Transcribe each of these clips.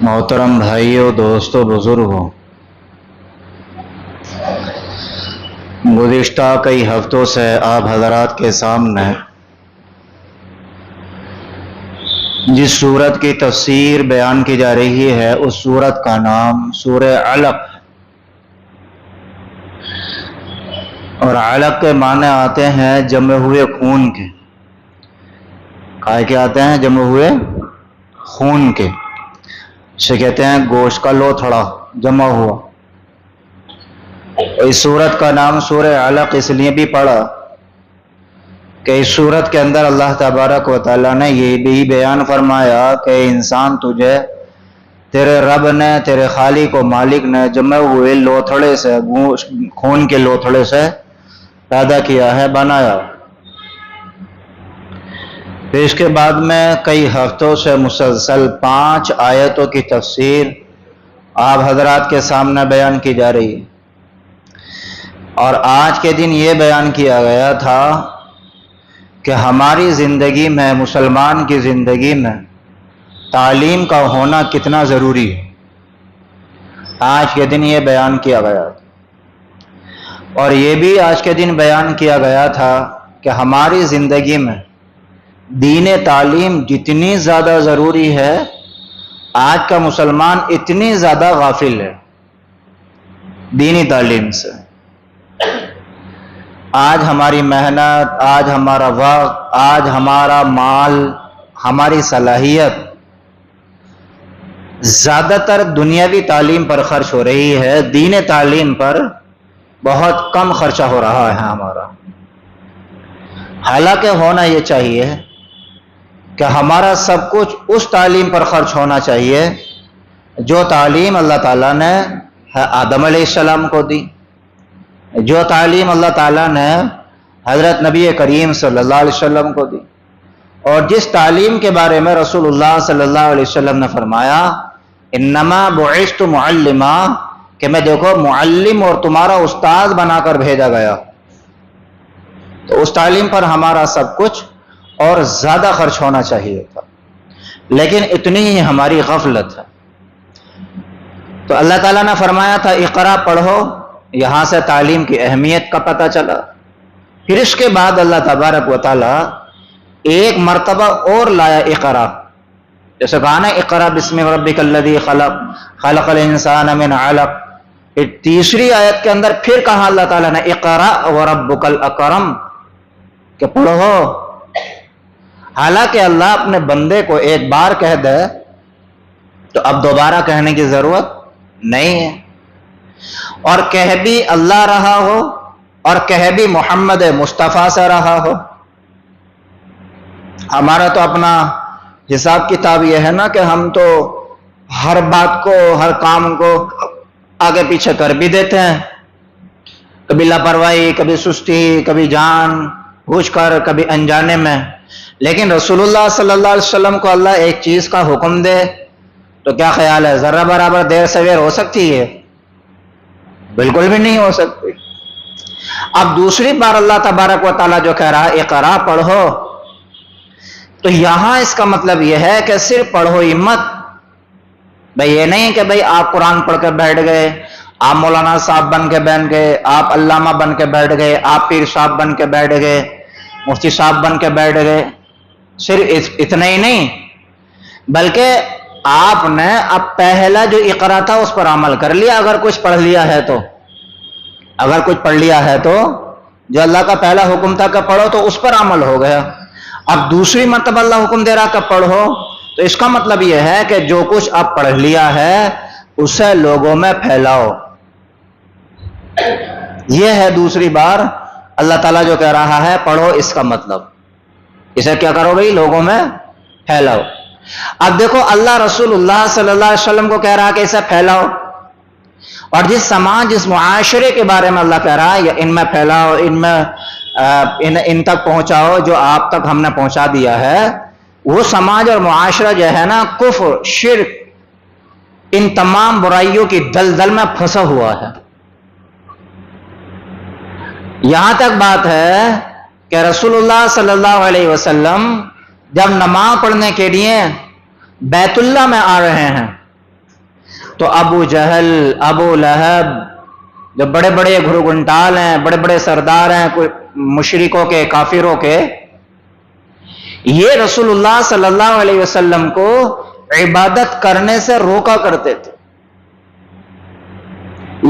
محترم بھائیوں، دوستوں، بزرگوں، گزشتہ کئی ہفتوں سے آپ حضرات کے سامنے جس سورت کی تفسیر بیان کی جا رہی ہے اس سورت کا نام سورہ علق، اور علق کے معنی آتے ہیں جمے ہوئے خون کے۔ کائے کے آتے ہیں؟ جمے ہوئے خون کے، اسے کہتے ہیں گوشت کا لوتھڑا جمع ہوا۔ اس سورت کا نام سورہ علق اس لیے بھی پڑا کہ اس سورت کے اندر اللہ تبارک و تعالیٰ نے یہ بھی بیان فرمایا کہ انسان تجھے تیرے رب نے، تیرے خالق و مالک نے جمع ہوئے لوتھڑے سے، خون کے لوتھڑے سے پیدا کیا ہے، بنایا۔ پھر اس کے بعد میں کئی ہفتوں سے مسلسل 5 آیتوں کی تفسیر آپ حضرات کے سامنے بیان کی جا رہی ہے، اور آج کے دن یہ بیان کیا گیا تھا کہ ہماری زندگی میں، مسلمان کی زندگی میں تعلیم کا ہونا کتنا ضروری ہے۔ آج کے دن یہ بیان کیا گیا تھا، اور یہ بھی آج کے دن بیان کیا گیا تھا کہ ہماری زندگی میں دین تعلیم جتنی زیادہ ضروری ہے، آج کا مسلمان اتنی زیادہ غافل ہے دینی تعلیم سے۔ آج ہماری محنت، آج ہمارا وقت، آج ہمارا مال، ہماری صلاحیت زیادہ تر دنیاوی تعلیم پر خرچ ہو رہی ہے، دین تعلیم پر بہت کم خرچہ ہو رہا ہے ہمارا۔ حالانکہ ہونا یہ چاہیے کہ ہمارا سب کچھ اس تعلیم پر خرچ ہونا چاہیے جو تعلیم اللہ تعالیٰ نے آدم علیہ السلام کو دی، جو تعلیم اللہ تعالیٰ نے حضرت نبی کریم صلی اللہ علیہ وسلم کو دی، اور جس تعلیم کے بارے میں رسول اللہ صلی اللہ علیہ وسلم نے فرمایا انما بعثت معلما، کہ میں دیکھو معلم اور تمہارا استاد بنا کر بھیجا گیا۔ تو اس تعلیم پر ہمارا سب کچھ اور زیادہ خرچ ہونا چاہیے تھا، لیکن اتنی ہی ہماری غفلت ہے۔ تو اللہ تعالیٰ نے فرمایا تھا اقرا پڑھو، یہاں سے تعلیم کی اہمیت کا پتہ چلا۔ پھر اس کے بعد اللہ تبارک و تعالیٰ ایک مرتبہ اور لایا اقرا، جیسے کہا نا اقرا بسم ربک الذی خلق، خلق الانسان من علق۔ پھر تیسری آیت کے اندر پھر کہا اللہ تعالیٰ نے اقرا وربک الاکرم، کہ پڑھو۔ حالانکہ اللہ اپنے بندے کو ایک بار کہہ دے تو اب دوبارہ کہنے کی ضرورت نہیں ہے، اور کہہ بھی اللہ رہا ہو اور کہہ بھی محمد مصطفیٰ سے رہا ہو۔ ہمارا تو اپنا حساب کتاب یہ ہے نا کہ ہم تو ہر بات کو، ہر کام کو آگے پیچھے کر بھی دیتے ہیں، کبھی لاپرواہی، کبھی سستی، کبھی جان بوجھ کر، کبھی انجانے میں۔ لیکن رسول اللہ صلی اللہ علیہ وسلم کو اللہ ایک چیز کا حکم دے تو کیا خیال ہے ذرہ برابر دیر سویر ہو سکتی ہے؟ بالکل بھی نہیں ہو سکتی۔ اب دوسری بار اللہ تبارک و تعالیٰ جو کہہ رہا ہے اقرا پڑھو، تو یہاں اس کا مطلب یہ ہے کہ صرف پڑھو ہی مت۔ بھئی یہ نہیں کہ بھئی آپ قرآن پڑھ کے بیٹھ گئے، آپ مولانا صاحب بن کے بیٹھ گئے، آپ علامہ بن کے بیٹھ گئے، آپ پیر صاحب بن کے بیٹھ گئے، مفتی صاحب بن کے بیٹھ گئے، صرف اتنا ہی نہیں، بلکہ آپ نے اب پہلا جو اقرا تھا اس پر عمل کر لیا۔ اگر کچھ پڑھ لیا ہے تو، اگر کچھ پڑھ لیا ہے تو جو اللہ کا پہلا حکم تھا کہ پڑھو تو اس پر عمل ہو گیا۔ اب دوسری مرتبہ اللہ حکم دے رہا کہ پڑھو، تو اس کا مطلب یہ ہے کہ جو کچھ اب پڑھ لیا ہے اسے لوگوں میں پھیلاؤ۔ یہ ہے دوسری بار اللہ تعالیٰ جو کہہ رہا ہے پڑھو، اس کا مطلب اسے کیا کرو بھائی؟ لوگوں میں پھیلاؤ۔ اب دیکھو اللہ رسول اللہ صلی اللہ علیہ وسلم کو کہہ رہا کہ اسے پھیلاؤ، اور جس سماج، جس معاشرے کے بارے میں اللہ کہہ رہا ہے ان میں پھیلاؤ، ان تک پہنچاؤ جو آپ تک ہم نے پہنچا دیا ہے، وہ سماج اور معاشرہ جو ہے نا کفر، شرک، ان تمام برائیوں کی دلدل میں پھنسا ہوا ہے۔ یہاں تک بات ہے کہ رسول اللہ صلی اللہ علیہ وسلم جب نماز پڑھنے کے لیے بیت اللہ میں آ رہے ہیں تو ابو جہل، ابو لہب، جو بڑے بڑے گھرگنٹال ہیں، بڑے بڑے سردار ہیں مشرکوں کے، کافروں کے، یہ رسول اللہ صلی اللہ علیہ وسلم کو عبادت کرنے سے روکا کرتے تھے۔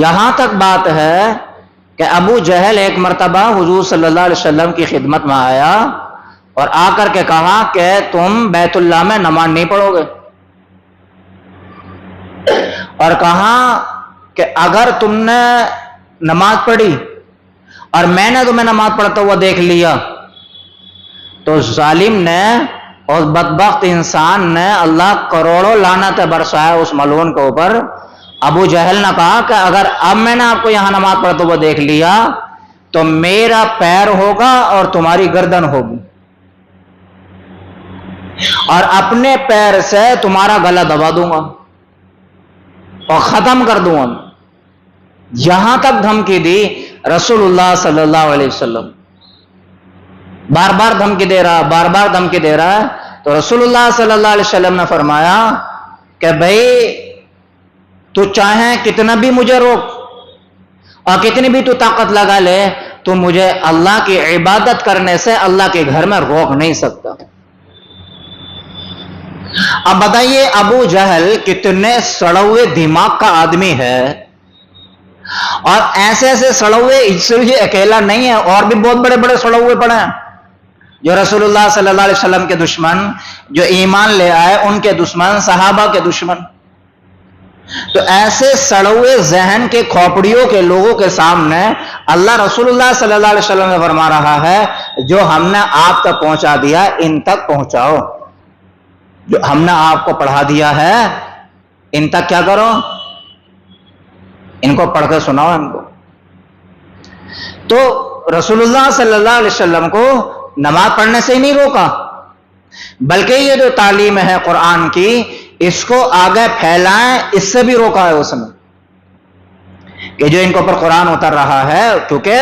یہاں تک بات ہے کہ ابو جہل ایک مرتبہ حضور صلی اللہ علیہ وسلم کی خدمت میں آیا اور آ کر کے کہا کہ تم بیت اللہ میں نماز نہیں پڑھو گے، اور کہا کہ اگر تم نے نماز پڑھی اور میں نے تمہیں نماز پڑھتا ہوا دیکھ لیا تو ظالم نے اور بدبخت انسان نے اللہ کروڑوں لعنت برسایا اس ملعون کے اوپر۔ ابو جہل نے کہا کہ اگر اب میں نے آپ کو یہاں نماز پڑھتے ہوئے دیکھ لیا تو میرا پیر ہوگا اور تمہاری گردن ہوگی، اور اپنے پیر سے تمہارا گلا دبا دوں گا اور ختم کر دوں گا۔ یہاں تک دھمکی دی رسول اللہ صلی اللہ علیہ وسلم، بار بار دھمکی دے رہا، بار بار دھمکی دے رہا ہے۔ تو رسول اللہ صلی اللہ علیہ وسلم نے فرمایا کہ بھائی تو چاہیں کتنا بھی مجھے روک اور کتنی بھی تو طاقت لگا لے، تو مجھے اللہ کی عبادت کرنے سے اللہ کے گھر میں روک نہیں سکتا۔ اب بتائیے ابو جہل کتنے سڑے ہوئے دماغ کا آدمی ہے، اور ایسے ایسے سڑے ہوئے، صرف یہ اکیلا نہیں ہے، اور بھی بہت بڑے بڑے سڑے ہوئے پڑے ہیں جو رسول اللہ صلی اللہ علیہ وسلم کے دشمن، جو ایمان لے آئے ان کے دشمن، صحابہ کے دشمن۔ تو ایسے سڑے ہوئے ذہن کے کھوپڑیوں کے لوگوں کے سامنے اللہ رسول اللہ صلی اللہ علیہ وسلم نے فرما رہا ہے جو ہم نے آپ تک پہنچا دیا ان تک پہنچاؤ، جو ہم نے آپ کو پڑھا دیا ہے ان تک کیا کرو، ان کو پڑھ کے سناؤ ان کو۔ تو رسول اللہ صلی اللہ علیہ وسلم کو نماز پڑھنے سے ہی نہیں روکا، بلکہ یہ جو تعلیم ہے قرآن کی اس کو آگے پھیلائیں، اس سے بھی روکا ہے اس نے کہ جو ان کے اوپر قرآن اتر رہا ہے، کیونکہ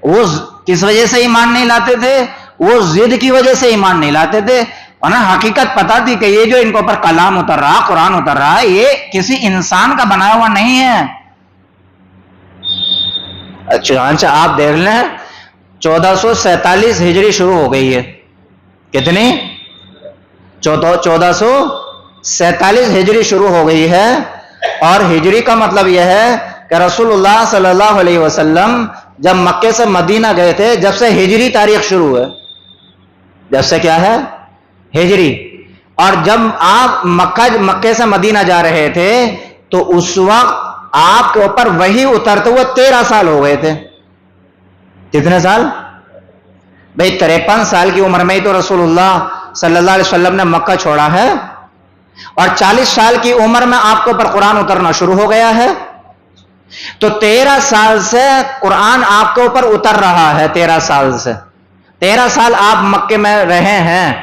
وہ کس وجہ سے ایمان نہیں لاتے تھے، وہ ضد کی وجہ سے ایمان نہیں لاتے تھے، انہیں حقیقت پتا تھی کہ یہ جو ان کے اوپر کلام اتر رہا، قرآن اتر رہا ہے، یہ کسی انسان کا بنایا ہوا نہیں ہے۔ چنانچہ آپ دیکھ لیں 1447 ہجری شروع ہو گئی ہے، کتنی؟ 1447 ہجری شروع ہو گئی ہے، اور ہجری کا مطلب یہ ہے کہ رسول اللہ صلی اللہ علیہ وسلم جب مکے سے مدینہ گئے تھے، جب سے ہجری تاریخ شروع ہے، جب سے کیا ہے؟ ہجری۔ اور جب آپ مکے سے مدینہ جا رہے تھے تو اس وقت آپ کے اوپر وحی اترتے ہوئے 13 سال ہو گئے تھے۔ کتنے سال؟ بھئی 53 سال کی عمر میں ہی تو رسول اللہ صلی اللہ علیہ وسلم نے مکہ چھوڑا ہے، اور 40 سال کی عمر میں آپ کے اوپر قرآن اترنا شروع ہو گیا ہے۔ تو 13 سال سے قرآن آپ کے اوپر اتر رہا ہے، 13 سال سے 13 سال آپ مکے میں رہے ہیں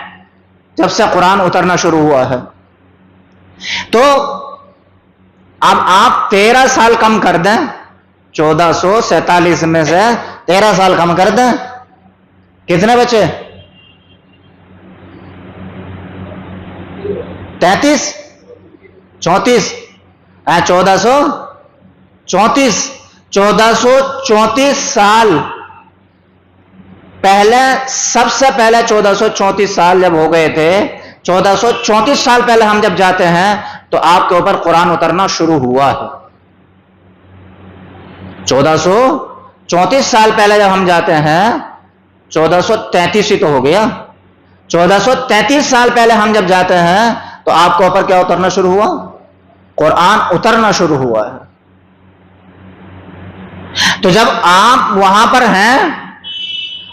جب سے قرآن اترنا شروع ہوا ہے۔ تو اب آپ 13 سال کم کر دیں، 1447 میں سے 13 سال کم کر دیں، کتنے بچے؟ 33 34 1434 سال پہلے، سب سے پہلے 1434 سال جب ہو گئے تھے، 1434 سال پہلے ہم جب جاتے ہیں تو آپ کے اوپر قرآن اترنا شروع ہوا ہے۔ 1434 سال پہلے جب ہم جاتے ہیں، 1433 ہی تو ہو گیا، 1433 سال پہلے ہم جب جاتے ہیں تو آپ کے اوپر کیا اترنا شروع ہوا؟ قرآن اترنا شروع ہوا ہے۔ تو جب آپ وہاں پر ہیں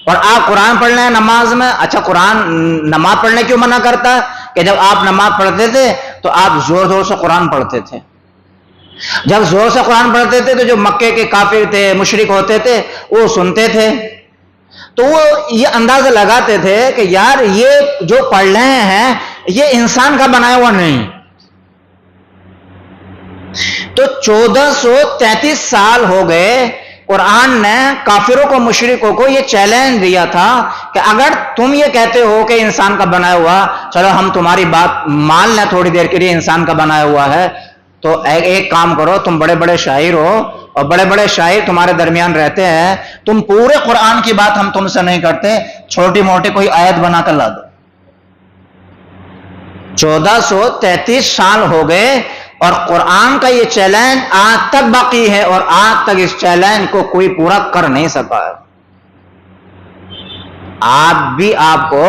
اور آپ قرآن پڑھ رہے ہیں نماز میں، اچھا قرآن نماز پڑھنے کیوں منع کرتا ہے؟ کہ جب آپ نماز پڑھتے تھے تو آپ زور زور سے قرآن پڑھتے تھے، جب زور سے قرآن پڑھتے تھے تو جو مکے کے کافر تھے، مشرک ہوتے تھے، وہ سنتے تھے، تو وہ یہ اندازہ لگاتے تھے کہ یار یہ جو پڑھ رہے ہیں یہ انسان کا بنایا ہوا نہیں۔ تو 1433 سال ہو گئے، قرآن نے کافروں کو، مشرکوں کو یہ چیلنج دیا تھا کہ اگر تم یہ کہتے ہو کہ انسان کا بنایا ہوا، چلو ہم تمہاری بات مان لیں تھوڑی دیر کے لیے انسان کا بنایا ہوا ہے، تو ایک کام کرو، تم بڑے بڑے شاعر ہو اور بڑے بڑے شاعر تمہارے درمیان رہتے ہیں، تم پورے قرآن کی بات ہم تم سے نہیں کرتے، چھوٹی موٹی کوئی آیت بنا کر لا دو۔ 1433 سال ہو گئے اور قرآن کا یہ چیلنج آج تک باقی ہے، اور آج تک اس چیلنج کو کوئی پورا کر نہیں سکا ہے۔ آپ کو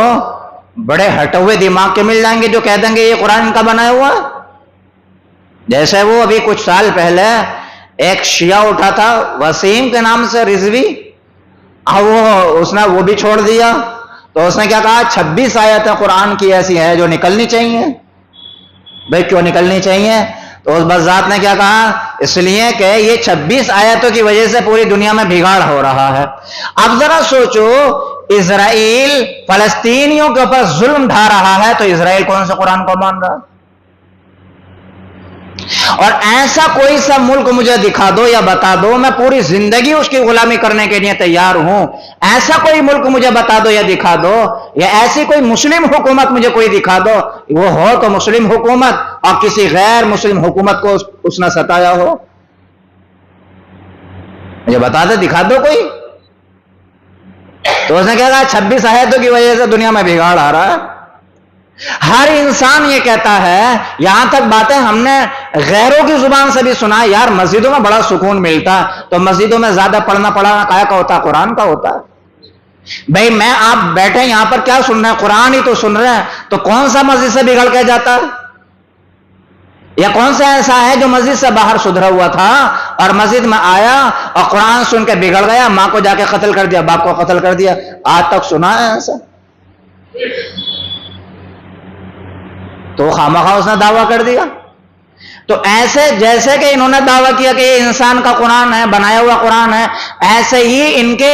بڑے ہٹے ہوئے دماغ کے مل جائیں گے جو کہہ دیں گے یہ قرآن کا بنایا ہوا ہے۔ جیسے وہ ابھی کچھ سال پہلے ایک شیعہ اٹھا تھا وسیم کے نام سے، رضوی، اس نے وہ بھی چھوڑ دیا، تو اس نے کیا کہا 26 آیتیں قرآن کی ایسی ہے جو نکلنی چاہیے۔ بھائی کیوں نکلنی چاہیے؟ تو اس بذات نے کیا کہا، اس لیے کہ یہ 26 آیتوں کی وجہ سے پوری دنیا میں بگاڑ ہو رہا ہے۔ اب ذرا سوچو، اسرائیل فلسطینیوں کے اوپر ظلم ڈھا رہا ہے تو اسرائیل کون سے قرآن کو مان رہا ہے؟ اور ایسا کوئی سا ملک مجھے دکھا دو یا بتا دو، میں پوری زندگی اس کی غلامی کرنے کے لیے تیار ہوں۔ ایسا کوئی ملک مجھے بتا دو یا دکھا دو، یا ایسی کوئی مسلم حکومت مجھے کوئی دکھا دو، وہ ہو تو مسلم حکومت اور کسی غیر مسلم حکومت کو اس نے ستایا ہو، مجھے بتا دے، دکھا دو کوئی۔ تو اس نے کہا 26 آیتوں کی وجہ سے دنیا میں بگاڑ آ رہا ہے۔ ہر انسان یہ کہتا ہے، یہاں تک باتیں ہم نے غیروں کی زبان سے بھی سنا، یار مسجدوں میں بڑا سکون ملتا، تو مسجدوں میں زیادہ پڑھنا کیا کا ہوتا ہے؟ قرآن کا ہوتا ہے۔ بھائی میں آپ بیٹھے یہاں پر کیا سن رہے ہیں؟ قرآن ہی تو سن رہے ہیں، تو کون سا مسجد سے بگڑ کے جاتا ہے؟ یا کون سا ایسا ہے جو مسجد سے باہر سدھرا ہوا تھا اور مسجد میں آیا اور قرآن سن کے بگڑ گیا، ماں کو جا کے قتل کر دیا، باپ کو قتل کر دیا؟ آج تک سنا ہے ایسا؟ تو خامخواہ اس نے دعویٰ کر دیا۔ تو ایسے جیسے کہ انہوں نے دعویٰ کیا کہ یہ انسان کا قرآن ہے، بنایا ہوا قرآن ہے، ایسے ہی ان کے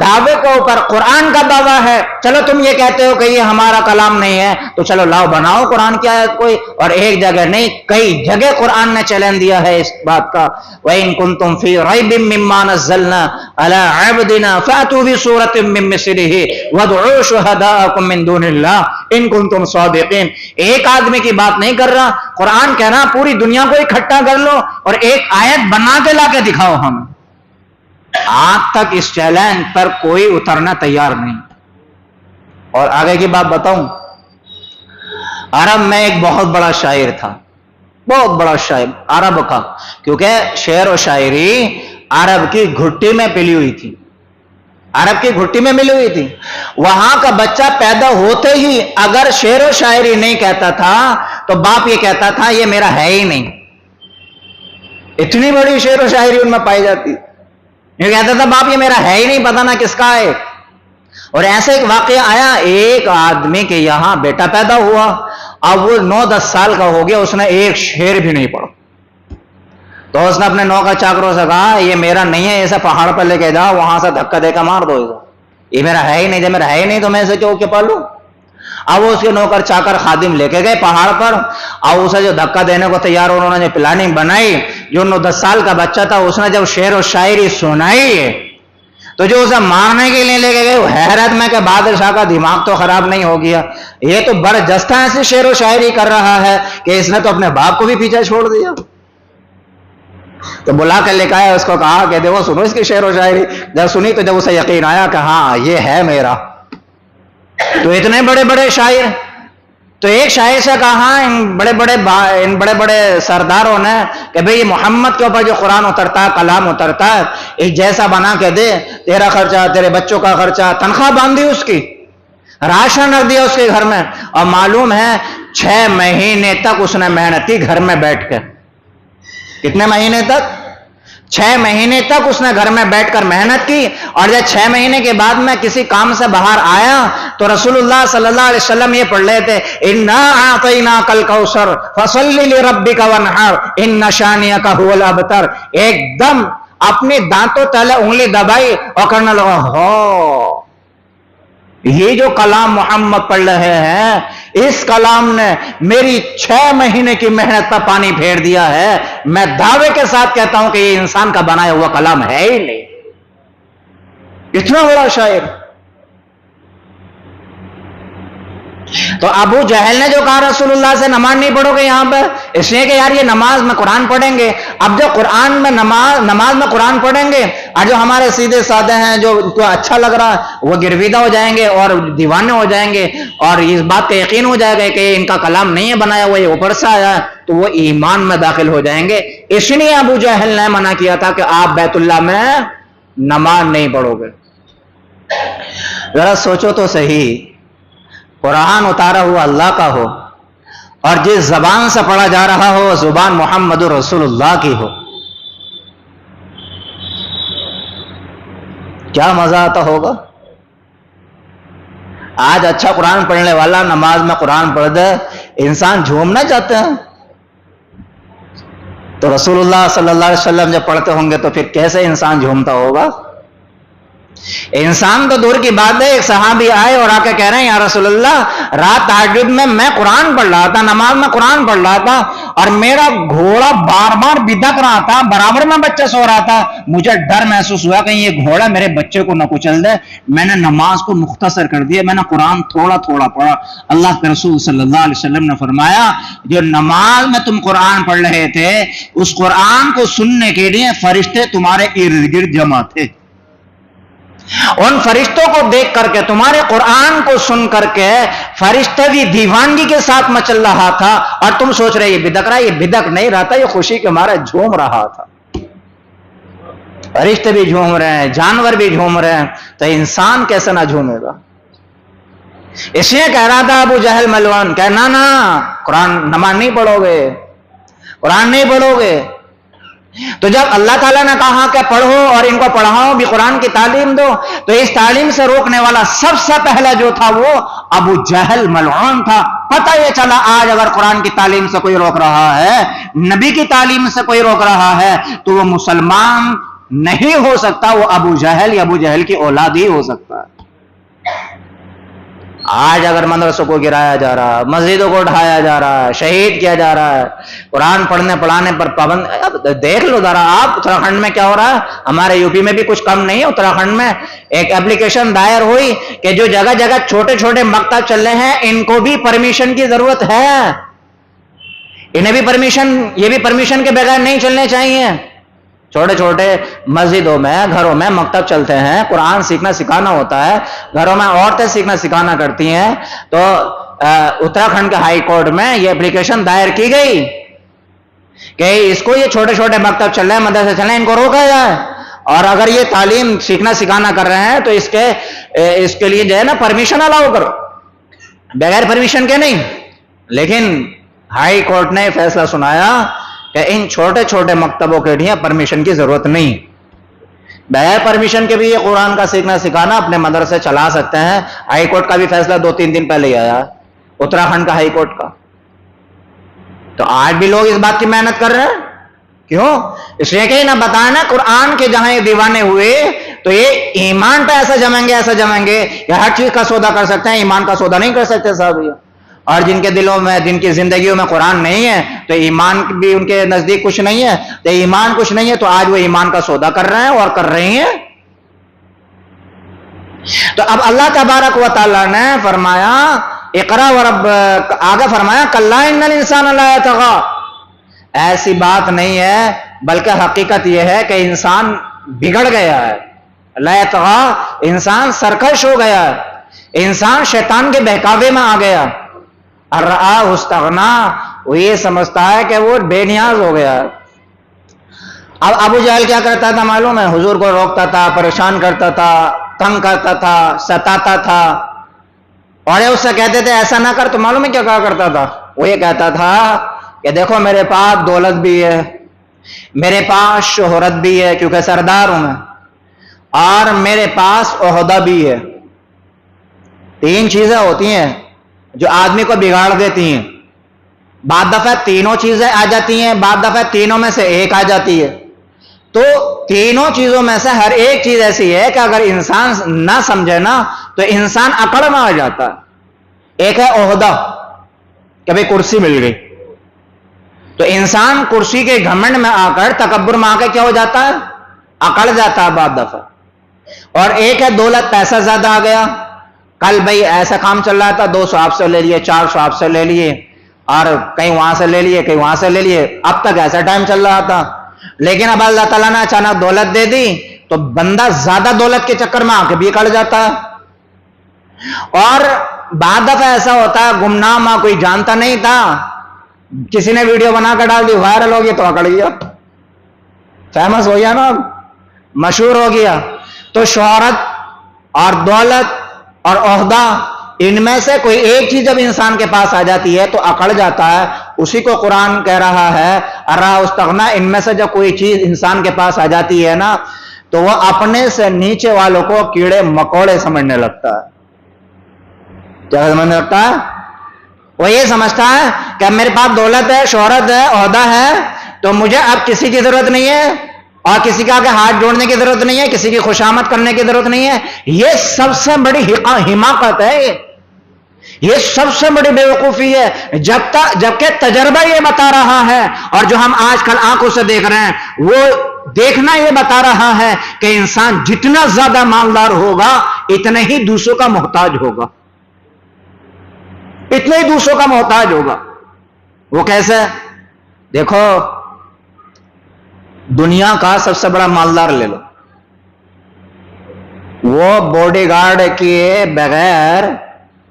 دعوے کے اوپر قرآن کا دعویٰ ہے۔ چلو تم یہ کہتے ہو کہ یہ ہمارا کلام نہیں ہے، تو چلو لاؤ بناؤ قرآن کی آیت کوئی، اور ایک جگہ نہیں کئی جگہ قرآن نے چیلنج دیا ہے اس بات کا، وَإِن كُنتُمْ فِي رَيْبٍ مِّمَّا نَزَّلْنَا عَلَىٰ عَبْدِنَا فَأْتُوا بِسُورَةٍ مِّن مِّثْلِهِ وَادْعُوا شُهَدَاءَكُم مِّن دُونِ اللَّهِ إِن كُنتُمْ صَادِقِينَ۔ ایک آدمی کی بات نہیں کر رہا، قرآن کہنا پوری دنیا کو اکٹھا کر لو اور ایک آیت بنا کے لا کے دکھاؤ ہم۔ آج تک اس چیلنج پر کوئی اترنا تیار نہیں۔ اور آگے کی بات بتاؤں، عرب میں ایک بہت بڑا شاعر تھا، بہت بڑا شاعر عرب کا، کیونکہ شعر و شاعری عرب کی گھٹی میں پلی ہوئی تھی، عرب کی گھٹی میں ملی ہوئی تھی۔ وہاں کا بچہ پیدا ہوتے ہی اگر شعر و شاعری نہیں کہتا تھا تو باپ یہ کہتا تھا یہ میرا ہے ہی نہیں۔ اتنی بڑی شعر و شاعری ان میں پائی جاتی، یہ کہتا تھا باپ یہ میرا ہے ہی نہیں، پتہ نہ کس کا ہے۔ اور ایسا ایک واقعہ آیا، ایک آدمی کے یہاں بیٹا پیدا ہوا، اب وہ 9-10 سال کا ہو گیا، اس نے ایک شعر بھی نہیں پڑھا۔ تو اس نے اپنے نوکر چاکروں سے کہا یہ میرا نہیں ہے، اسے پہاڑ پر لے کے جاؤ، وہاں سے دھکا دے کے مار دو اسے، یہ میرا ہے ہی نہیں، جب میرا ہے ہی نہیں تو میں اسے کیوں کہ پالوں۔ اب وہ اس کے نوکر چاکر خادم لے کے گئے پہاڑ پر، اور اسے جو دھکا دینے کو تیار، انہوں نے جو پلاننگ بنائی، جو 9-10 سال کا بچہ تھا اس نے جب شعر و شاعری سنائی تو جو اسے مارنے کے لیے لے کے گئے، حیرت میں کہ بادشاہ کا دماغ تو خراب نہیں ہو گیا، یہ تو برجستہ ایسی شعر و شاعری کر رہا ہے کہ اس نے تو اپنے باپ کو بھی پیچھے چھوڑ دیا۔ تو بلا کے لے کے آیا، اس کو کہا کہ دیکھو سنو اس کی شعر و شاعری۔ جب سنی تو جب اسے یقین آیا کہ ہاں یہ ہے میرا۔ تو اتنے بڑے بڑے شاعر، تو ایک شاعر سے کہا ان بڑے بڑے سرداروں نے کہ بھئی محمد کے اوپر جو قرآن اترتا ہے، کلام اترتا ہے، ایک جیسا بنا کے دے، تیرا خرچہ، تیرے بچوں کا خرچہ، تنخواہ باندھی اس کی، راشن رکھ دیا اس کے گھر میں، اور معلوم ہے 6 مہینے تک اس نے محنت کی گھر میں بیٹھ کے۔ کتنے مہینے تک؟ 6 مہینے تک اس نے گھر میں بیٹھ کر محنت کی، اور جب 6 مہینے کے بعد میں کسی کام سے باہر آیا تو رسول اللہ صلی اللہ علیہ وسلم یہ پڑھ رہے تھے، اِنَّا أَعْطَيْنَاكَ الْكَوْثَرَ فَصَلِّ لِرَبِّكَ وَانْحَرْ إِنَّ شَانِئَكَ هُوَ الْأَبْتَرُ۔ ایک دم اپنی دانتوں تلے انگلی دبائی اور کرنے لگا، ہو یہ جو کلام محمد پڑھ رہے ہیں، اس کلام نے میری 6 مہینے کی محنت پر پانی پھیر دیا ہے، میں دعوے کے ساتھ کہتا ہوں کہ یہ انسان کا بنایا ہوا کلام ہے ہی نہیں۔ اتنا بڑا شاعر۔ تو ابو جہل نے جو کہا رسول اللہ سے نماز نہیں پڑھو گے یہاں پر، اس لیے کہ یار یہ نماز میں قرآن پڑھیں گے. اب جو قرآن میں نماز میں قرآن پڑھیں گے، اور جو ہمارے سیدھے سادے ہیں جو ان کو اچھا لگ رہا ہے وہ گرویدہ ہو جائیں گے اور دیوانے ہو جائیں گے، اور اس بات کا یقین ہو جائے گا کہ ان کا کلام نہیں ہے بنایا ہوا، یہ اوپر سے آیا ہے، تو وہ ایمان میں داخل ہو جائیں گے. اس لیے ابو جہل نے منع کیا تھا کہ آپ بیت اللہ میں نماز نہیں پڑھو گے. ذرا سوچو تو صحیح، قرآن اتارا ہوا اللہ کا ہو اور جس زبان سے پڑھا جا رہا ہو زبان محمد رسول اللہ کی ہو، کیا مزہ آتا ہوگا. آج اچھا قرآن پڑھنے والا نماز میں قرآن پڑھ دے، انسان جھومنا چاہتے ہیں. تو رسول اللہ صلی اللہ علیہ وسلم جب پڑھتے ہوں گے تو پھر کیسے انسان جھومتا ہوگا. انسان تو دور کی بات ہے. ایک صحابی آئے اور آ کے کہہ رہے ہیں یا رسول اللہ، رات تہجد میں قرآن پڑھ رہا تھا، نماز میں قرآن پڑھ رہا تھا، اور میرا گھوڑا بار بار بدک رہا تھا، برابر میں بچہ سو رہا تھا، مجھے ڈر محسوس ہوا کہیں یہ گھوڑا میرے بچے کو نہ کچل دے. میں نے نماز کو مختصر کر دیا، میں نے قرآن تھوڑا تھوڑا پڑھا. اللہ کے رسول صلی اللہ علیہ وسلم نے فرمایا جو نماز میں تم قرآن پڑھ رہے تھے اس قرآن کو سننے کے لیے فرشتے تمہارے ارد گرد جمع تھے. ان فرشتوں کو دیکھ کر کے، تمہارے قرآن کو سن کر کے فرشتہ بھی دیوانگی کے ساتھ مچل رہا تھا، اور تم سوچ رہے یہ بدک رہا ہے. یہ بدک نہیں رہا تھا، یہ خوشی کے مارے جھوم رہا تھا. فرشتے بھی جھوم رہے ہیں، جانور بھی جھوم رہے ہیں، تو انسان کیسے نہ جھومے گا. اس لیے کہہ رہا تھا ابو جہل ملعون، کہنا نا قرآن نماز نہیں پڑھو گے، قرآن نہیں پڑھو گے. تو جب اللہ تعالیٰ نے کہا کہ پڑھو اور ان کو پڑھاؤ بھی، قرآن کی تعلیم دو، تو اس تعلیم سے روکنے والا سب سے پہلا جو تھا وہ ابو جہل ملعون تھا. پتہ یہ چلا آج اگر قرآن کی تعلیم سے کوئی روک رہا ہے، نبی کی تعلیم سے کوئی روک رہا ہے، تو وہ مسلمان نہیں ہو سکتا، وہ ابو جہل یا ابو جہل کی اولاد ہی ہو سکتا ہے. آج اگر مدرسوں کو گرایا جا رہا ہے، مسجدوں کو اٹھایا جا رہا ہے، شہید کیا جا رہا ہے، قرآن پڑھنے پڑھانے پر پابند. اب دیکھ لو ذرا آپ اتراکھنڈ میں کیا ہو رہا ہے. ہمارے یو پی میں بھی کچھ کم نہیں ہے. اتراکھنڈ میں ایک اپلیکیشن دائر ہوئی کہ جو جگہ جگہ چھوٹے چھوٹے مکتب چل رہے ہیں ان کو بھی پرمیشن کی ضرورت ہے. انہیں بھی پرمیشن، یہ بھی پرمیشن کے بغیر نہیں چلنے چاہیے. چھوٹے چھوٹے مسجدوں میں، گھروں میں مکتب چلتے ہیں، قرآن سیکھنا سکھانا ہوتا ہے، گھروں میں عورتیں سیکھنا سکھانا کرتی ہیں. تو اتراکھنڈ کے ہائی کورٹ میں یہ اپلیکیشن دائر کی گئی کہ اس کو یہ چھوٹے چھوٹے مکتب چل رہے ہیں، مدرسے چل رہے ہیں، ان کو روکا جائے، اور اگر یہ تعلیم سیکھنا سکھانا کر رہے ہیں تو اس کے لیے جو ہے نا پرمیشن الاؤ کرو، بغیر پرمیشن کے نہیں. لیکن ہائی کورٹ نے فیصلہ سنایا کہ ان چھوٹے چھوٹے مکتبوں کے لیے پرمیشن کی ضرورت نہیں. بغیر پرمیشن کے بھی یہ قرآن کا سیکھنا سکھانا اپنے مدرسے چلا سکتے ہیں. ہائی کورٹ کا بھی فیصلہ 2-3 دن پہلے ہی آیا، اتراکھنڈ کا ہائی کورٹ کا. تو آج بھی لوگ اس بات کی محنت کر رہے ہیں. کیوں؟ اس لیے کہ نہ بتانا قرآن کے جہاں یہ دیوانے ہوئے تو یہ ایمان پہ ایسا جمیں گے، ایسا جمیں گے کہ ہر چیز کا سودا کر سکتے ہیں، ایمان کا سودا نہیں کر سکتے صاحب. اور جن کے دلوں میں، جن کی زندگیوں میں قرآن نہیں ہے تو ایمان بھی ان کے نزدیک کچھ نہیں ہے. تو ایمان کچھ نہیں ہے تو آج وہ ایمان کا سودا کر رہے ہیں اور کر رہی ہیں. تو اب اللہ تبارک و تعالیٰ نے فرمایا اقرا ورب، آگے فرمایا کلا ان الانسان لا یطغی. ایسی بات نہیں ہے، بلکہ حقیقت یہ ہے کہ انسان بگڑ گیا ہے. لا یطغی، انسان سرکش ہو گیا ہے، انسان شیطان کے بہکاوے میں آ گیا. الرآہ استغنا، وہ یہ سمجھتا ہے کہ وہ بے نیاز ہو گیا. اب ابو جہل کیا کرتا تھا معلوم ہے؟ حضور کو روکتا تھا، پریشان کرتا تھا، تنگ کرتا تھا، ستاتا تھا، اور اس سے کہتے تھے ایسا نہ کر. تو معلوم ہے کیا کہا کرتا تھا؟ وہ یہ کہتا تھا کہ دیکھو میرے پاس دولت بھی ہے، میرے پاس شہرت بھی ہے کیونکہ سردار ہوں میں، اور میرے پاس عہدہ بھی ہے. 3 چیزیں ہوتی ہیں جو آدمی کو بگاڑ دیتی ہیں. بعد دفعہ تینوں چیزیں آ جاتی ہیں، بعد دفعہ تینوں میں سے ایک آ جاتی ہے. تو تینوں چیزوں میں سے ہر ایک چیز ایسی ہے کہ اگر انسان نہ سمجھے نا تو انسان اکڑ میں آ جاتا ہے. ایک ہے عہدہ، کہ بھئی کرسی مل گئی، تو انسان کرسی کے گھمنڈ میں آ کر، تکبر میں آ کے کیا ہو جاتا ہے؟ اکڑ جاتا ہے بعد دفعہ. اور ایک ہے دولت، پیسہ زیادہ آ گیا، کل بھائی ایسا کام چل رہا تھا، 200 آپ سے لے لیے، 400 آپ سے لے لیے، اور کہیں وہاں سے لے لیے، کہیں وہاں سے لے لیے، اب تک ایسا ٹائم چل رہا تھا. لیکن اب اللہ تعالیٰ نے اچانک دولت دے دی تو بندہ زیادہ دولت کے چکر میں آ کے بھی کٹ جاتا ہے. اور بعد دفعہ ایسا ہوتا ہے گمنام کوئی جانتا نہیں تھا، کسی نے ویڈیو بنا کر ڈال دی، وائرل ہو گیا تو اکڑ گیا، فیمس ہو گیا نا، مشہور ہو گیا. تو شہرت اور دولت اور عہدہ، ان میں سے کوئی ایک چیز جب انسان کے پاس آ جاتی ہے تو اکڑ جاتا ہے. اسی کو قرآن کہہ رہا ہے ارا استغنا، ان میں سے جب کوئی چیز انسان کے پاس آ جاتی ہے نا تو وہ اپنے سے نیچے والوں کو کیڑے مکوڑے سمجھنے لگتا ہے. کیا سمجھنے لگتا ہے؟ وہ یہ سمجھتا ہے کہ میرے پاس دولت ہے، شہرت ہے، عہدہ ہے، تو مجھے اب کسی کی ضرورت نہیں ہے اور کسی کا آگے ہاتھ جوڑنے کی ضرورت نہیں ہے، کسی کی خوشامد کرنے کی ضرورت نہیں ہے. یہ سب سے بڑی حماقت ہے، یہ سب سے بڑی بیوقوفی ہے. جبکہ تجربہ یہ بتا رہا ہے، اور جو ہم آج کل آنکھوں سے دیکھ رہے ہیں وہ دیکھنا یہ بتا رہا ہے کہ انسان جتنا زیادہ مالدار ہوگا اتنا ہی دوسروں کا محتاج ہوگا، اتنے ہی دوسروں کا محتاج ہوگا. وہ کیسے؟ دیکھو، دنیا کا سب سے بڑا مالدار لے لو، وہ باڈی گارڈ کیے بغیر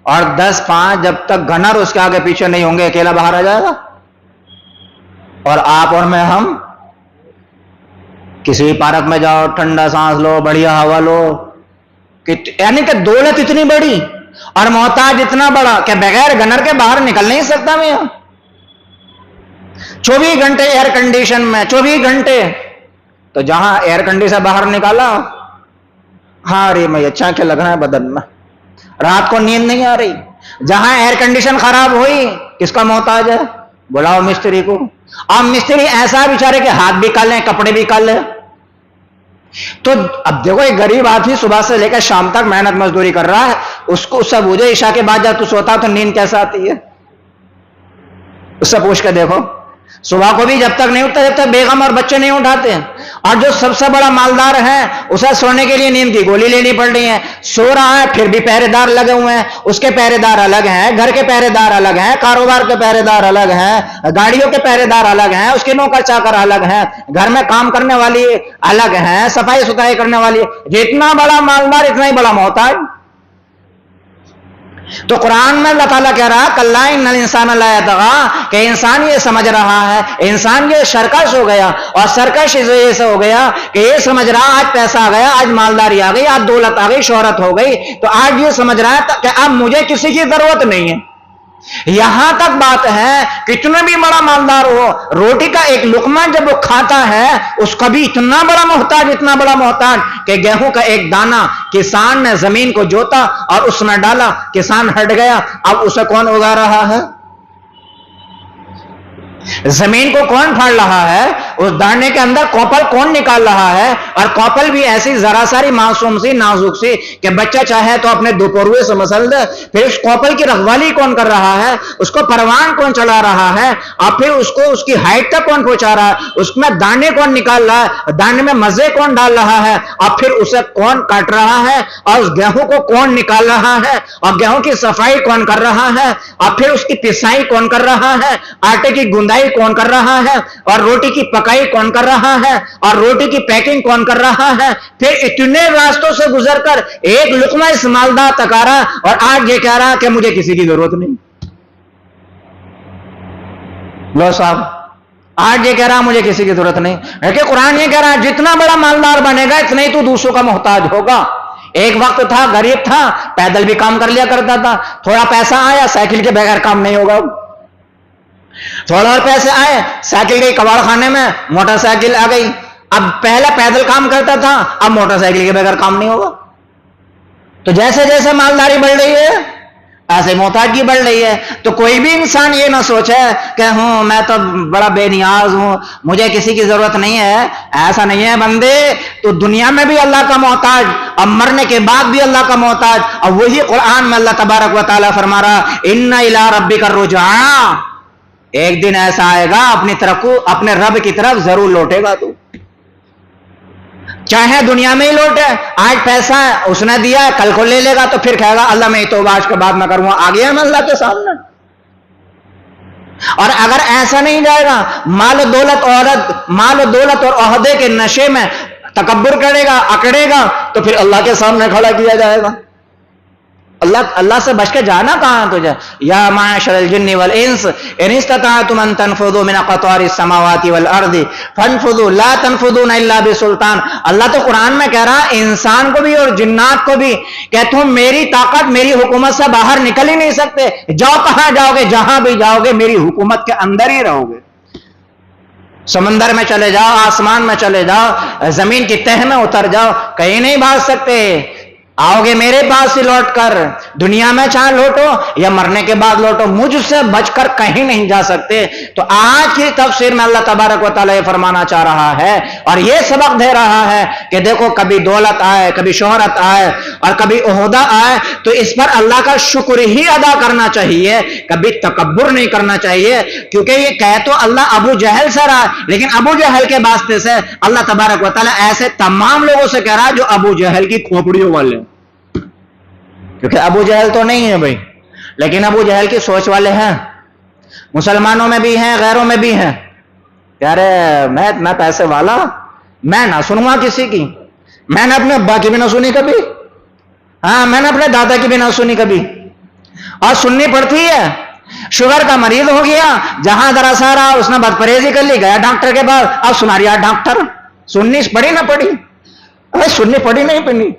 اور 10-5 جب تک گنر اس کے آگے پیچھے نہیں ہوں گے اکیلا باہر آ جائے گا. اور آپ اور میں، ہم کسی پارک میں جاؤ، ٹھنڈا سانس لو، بڑھیا ہوا لو، یعنی کہ دولت اتنی بڑی اور محتاج اتنا بڑا کہ بغیر گنر کے باہر نکل نہیں سکتا میں. 24 گھنٹے ایئر کنڈیشن میں، 24 گھنٹے. تو جہاں ایئر کنڈیشن باہر نکالا، ہاں ارے میں اچھا کیا لگ رہا ہے بدن میں، رات کو نیند نہیں آ رہی. جہاں ایئر کنڈیشن خراب ہوئی، کس کا محتاج ہے؟ بلاؤ مستری کو. اب مستری ایسا بیچارے کہ ہاتھ بھی کر لیں، کپڑے بھی کر لیں. تو اب دیکھو ایک غریب آدمی صبح سے لے کر شام تک محنت مزدوری کر رہا ہے، اس کو سب بوجھے عشاء کے بعد جب تو سوتا تو نیند کیسا آتی ہے؟ اس سے پوچھ کے دیکھو. صبح کو بھی جب تک نہیں اٹھتا جب تک بیگم اور بچے نہیں اٹھاتے. اور جو سب سے بڑا مالدار ہے اسے سونے کے لیے نیند کی گولی لینی پڑ رہی ہے، سو رہا ہے پھر بھی پہرے دار لگے ہوئے ہیں، اس کے پہرے دار الگ ہیں، گھر کے پہرے دار الگ ہیں، کاروبار کے پہرے دار الگ ہیں، گاڑیوں کے پہرے دار الگ ہیں، اس کے نوکر چاکر الگ ہیں، گھر میں کام کرنے والی الگ ہیں، صفائی ستھرائی کرنے والی. جتنا بڑا مالدار اتنا ہی بڑا محتاج. تو قرآن میں اللہ تعالیٰ کہہ رہا کلا ان الانسان لا یطغی، کہ انسان یہ سمجھ رہا ہے، انسان یہ سرکش ہو گیا، اور سرکش اس وجہ سے ہو گیا کہ یہ سمجھ رہا آج پیسہ آ گیا، آج مالداری آ گئی، آج دولت آ گئی، شہرت ہو گئی، تو آج یہ سمجھ رہا ہے کہ اب مجھے کسی کی ضرورت نہیں ہے. یہاں تک بات ہے کتنا بھی بڑا مالدار ہو، روٹی کا ایک لقمہ جب وہ کھاتا ہے اس کا بھی اتنا بڑا محتاج، اتنا بڑا محتاج کہ گیہوں کا ایک دانہ کسان نے زمین کو جوتا اور اس میں ڈالا، کسان ہٹ گیا، اب اسے کون اگا رہا ہے؟ زمین کو کون پھاڑ رہا ہے؟ اس دانے کے اندر کوپل کون نکال رہا ہے؟ اور کوپل بھی ایسی ذرا ساری معصوم سی نازک سی کہ بچہ چاہے تو اپنے دوپہروے سے مسل دے. پھر اس کوپل کی رکھوالی کون کر رہا ہے؟ اس کو پروان کون چلا رہا ہے؟ اور پھر اس کو اس کی ہائٹ تک کون پہنچا رہا ہے؟ اس میں دانے کون نکال رہا ہے؟ دانے میں مزے کون ڈال رہا ہے؟ اور پھر اسے کون کاٹ رہا ہے؟ اور اس گیہوں کو کون نکال رہا ہے؟ اور گیہوں کی صفائی کون کر رہا ہے؟ اور پھر اس کی پسائی کون کر رہا ہے؟ آٹے کی گندائی کون کر رہا ہے؟ اور روٹی کی پکائی کون کر رہا ہے؟ اور روٹی کی پیکنگ کون کر رہا ہے؟ پھر اتنے راستوں سے گزر کر ایک لقمہ اس مالدار تک آ رہا، اور آج یہ کہہ رہا کہ مجھے کسی کی ضرورت نہیں. لو صاحب، آج یہ کہہ رہا مجھے کسی کی ضرورت نہیں. کہ قرآن یہ کہہ رہا ہے جتنا بڑا مالدار بنے گا اتنا ہی تو دوسروں کا محتاج ہوگا. ایک وقت تھا غریب تھا، پیدل بھی کام کر لیا کرتا تھا، تھوڑا پیسہ آیا سائیکل کے بغیر کام نہیں ہوگا. تھوڑا اور پیسے آئے، سائیکل گئی کباڑ خانے میں، موٹر سائیکل آ گئی. اب پہلے پیدل کام کرتا تھا، اب موٹر سائیکل کے بغیر کام نہیں ہوگا. تو جیسے جیسے مالداری بڑھ رہی ہے ایسے محتاجی بڑھ رہی ہے. تو کوئی بھی انسان یہ نہ سوچے کہ ہوں میں تو بڑا بے نیاز ہوں، مجھے کسی کی ضرورت نہیں ہے. ایسا نہیں ہے بندے، تو دنیا میں بھی اللہ کا محتاج، اب مرنے کے بعد بھی اللہ کا محتاج. اور وہی قرآن میں اللہ تبارک و تعالیٰ فرما رہا ان الی ربک الرجعی، ایک دن ایسا آئے گا اپنی طرف کو، اپنے رب کی طرف ضرور لوٹے گا. چاہے دنیا میں ہی لوٹے، آج پیسہ ہے اس نے دیا ہے، کل کو لے لے گا تو پھر کہے گا اللہ میں توبہ آج کے بعد میں کروں گا، آ گیا میں اللہ کے سامنے۔ اور اگر ایسا نہیں جائے گا، مال و دولت اور عہدے کے نشے میں تکبر کرے گا، اکڑے گا، تو پھر اللہ کے سامنے کھڑا کیا جائے گا۔ اللہ سے بچ کے جانا کہاں تجھے؟ یا معاشر الجن والانس ان استطعتم ان تنفذوا من اقطار السماوات والارض فانفذوا لا تنفذون الا بسلطان۔ اللہ تو قرآن میں کہہ رہا انسان کو بھی اور جنات کو بھی کہ تم میری طاقت، میری حکومت سے باہر نکل ہی نہیں سکتے، جاؤ کہاں جاؤ گے، جہاں بھی جاؤ گے میری حکومت کے اندر ہی رہو گے۔ سمندر میں چلے جاؤ، آسمان میں چلے جاؤ، زمین کی تہ میں اتر جاؤ، کہیں نہیں بھاگ سکتے، آؤ گے میرے پاس ہی لوٹ کر۔ دنیا میں چاہے لوٹو یا مرنے کے بعد لوٹو، مجھ سے بچ کر کہیں نہیں جا سکتے۔ تو آج کی تفسیر میں اللہ تبارک و تعالیٰ یہ فرمانا چاہ رہا ہے اور یہ سبق دے رہا ہے کہ دیکھو کبھی دولت آئے، کبھی شہرت آئے اور کبھی عہدہ آئے تو اس پر اللہ کا شکر ہی ادا کرنا چاہیے، کبھی تکبر نہیں کرنا چاہیے، کیونکہ یہ کہہ تو اللہ ابو جہل سے رہا، لیکن ابو جہل کے واسطے سے اللہ تبارک و تعالیٰ ایسے تمام لوگوں سے کہہ رہا ہے جو ابو جہل کی کھوپڑیوں والے، کیونکہ ابو جہل تو نہیں ہے بھائی، لیکن ابو جہل کی سوچ والے ہیں، مسلمانوں میں بھی ہیں، غیروں میں بھی ہیں، کہہ رہے میں پیسے والا، میں نہ سنوں گا کسی کی، میں نے اپنے ابا کی بھی نہ سنی کبھی، ہاں میں نے اپنے دادا کی بھی نہ سنی کبھی، اور سننی پڑتی ہے۔ شوگر کا مریض ہو گیا، جہاں ذرا سا رہا اس نے بد پرہیزی کر لی، گیا ڈاکٹر کے پاس، اب سنا رہا ڈاکٹر، سننی پڑی نہ پڑی؟ ارے سننی پڑی نہیں پڑی؟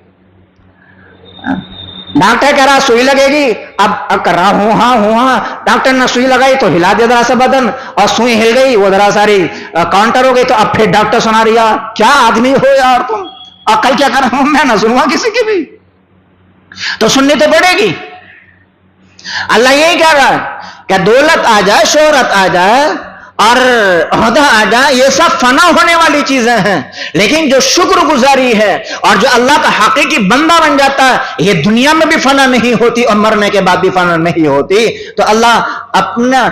ڈاکٹر کہہ رہا سوئی لگے گی، اب کر رہا ہوں ہاں، ڈاکٹر نے سوئی لگائی تو ہلا دیا ذرا سا بدن، اور سوئی ہل گئی وہ ذرا ساری کاؤنٹر ہو گئی، تو اب پھر ڈاکٹر سنا رہا کیا آدمی ہو یار تم، عقل کیا کر رہا ہوں میں، نہ سنوں گا کسی کی بھی، تو سننی تو پڑے گی۔ اللہ یہی کہہ رہا ہے کہ دولت آ جائے، شہرت آ جائے اور عہدہ آ جائے، یہ سب فنا ہونے والی چیزیں ہیں، لیکن جو شکر گزاری ہے اور جو اللہ کا حقیقی بندہ بن جاتا ہے، یہ دنیا میں بھی فنا نہیں ہوتی اور مرنے کے بعد بھی فنا نہیں ہوتی۔ تو اللہ اپنا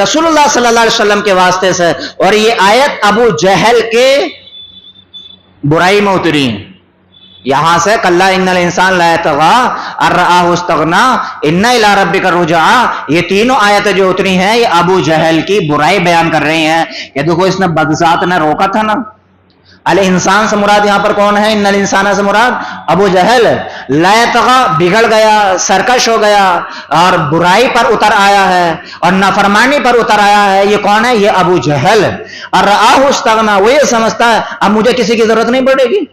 رسول اللہ صلی اللہ علیہ وسلم کے واسطے سے، اور یہ آیت ابو جہل کے برائی میں اتری ہیں، یہاں سے کلا ان الانسان لا یطغی ان رآہ استغنی ان الی ربک الرجعی، یہ تینوں آیتیں جو اتری ہیں یہ ابو جہل کی برائی بیان کر رہی ہیں کہ دیکھو اس نے بدذات نے روکا تھا نا۔ الانسان سے مراد یہاں پر کون ہے؟ ان الانسان سے مراد ابو جہل، لا یطغی بگڑ گیا، سرکش ہو گیا اور برائی پر اتر آیا ہے اور نافرمانی پر اتر آیا ہے، یہ کون ہے؟ یہ ابو جہل۔ اور رآہ استغنی، وہ یہ سمجھتا ہے اب مجھے کسی کی ضرورت نہیں پڑے گی،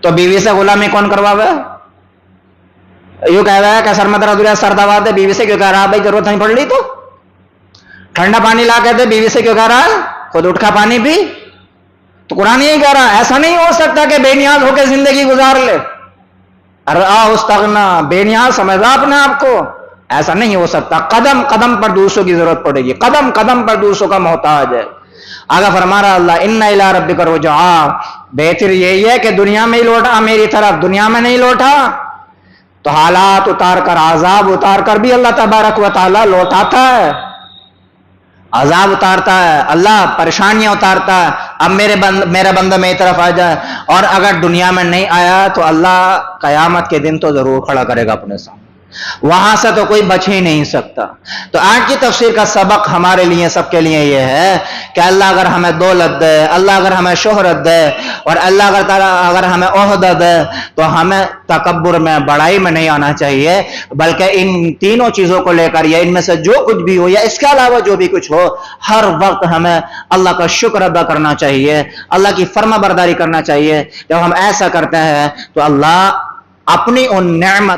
تو بیوی سے غلامی کون کرواوے؟ یوں کہہ رہا ہے کہ سر میں درد ہوا، سر دبا دے، بیوی سے کیوں کہہ رہا ہے بھائی ضرورت نہیں پڑ رہی؟ تو ٹھنڈا پانی لا کے دے، بیوی سے کیوں کہہ رہا ہے خود اٹھ کا پانی پی؟ تو قرآن یہی کہہ رہا ہے ایسا نہیں ہو سکتا کہ بے نیاز ہو کے زندگی گزار لے، استغنا، بے نیاز سمجھا اپنے آپ کو، ایسا نہیں ہو سکتا، قدم قدم پر دوسروں کی ضرورت پڑے گی، قدم قدم پر دوسروں کا محتاج ہے۔ آگے فرما رہا اللہ ان الی ربک الرجعی، بہتر یہی ہے کہ دنیا میں ہی لوٹا میری طرف، دنیا میں نہیں لوٹا تو حالات اتار کر، عذاب اتار کر بھی اللہ تبارک و تعالی لوٹاتا ہے، عذاب اتارتا ہے اللہ، پریشانیاں اتارتا ہے، اب میرا بندہ میری طرف آ جائے، اور اگر دنیا میں نہیں آیا تو اللہ قیامت کے دن تو ضرور کھڑا کرے گا اپنے سامنے، وہاں سے تو کوئی بچ ہی نہیں سکتا۔ تو آج کی تفسیر کا سبق ہمارے لیے، سب کے لیے یہ ہے کہ اللہ اگر ہمیں دولت دے، اللہ اگر ہمیں شہرت دے، اور اللہ اگر ہمیں عہدہ دے، تو ہمیں تکبر میں، بڑائی میں نہیں آنا چاہیے، بلکہ ان تینوں چیزوں کو لے کر یا ان میں سے جو کچھ بھی ہو یا اس کے علاوہ جو بھی کچھ ہو، ہر وقت ہمیں اللہ کا شکر ادا کرنا چاہیے، اللہ کی فرما برداری کرنا چاہیے۔ جب ہم ایسا کرتے ہیں تو اللہ اپنی ان نعمت